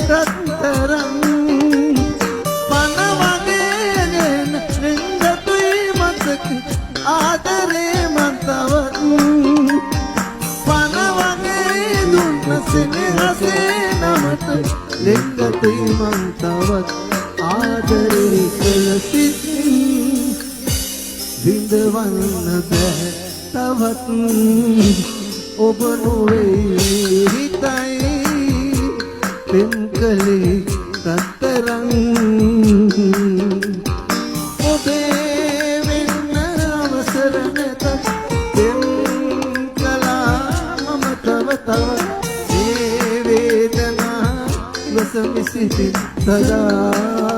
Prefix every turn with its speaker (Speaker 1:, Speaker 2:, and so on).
Speaker 1: රත්තරන් පන වගේගෙන රිංගතුයි මතක ආදරේ මතවත් පන වගේ දුන්න සෙනෙහසේ නමට රිංගතුයි මතවත් ආදරේ කළ සිත් විඳවන්න බෑ තවත් ඔබ නොවේ හිතයි පෙම්කලේ රත්තරන් ඔබේ වෙන්න අවසර නැත පෙම් කළා මම තව තවත් ඒ වේදනා වසමිසිති සදා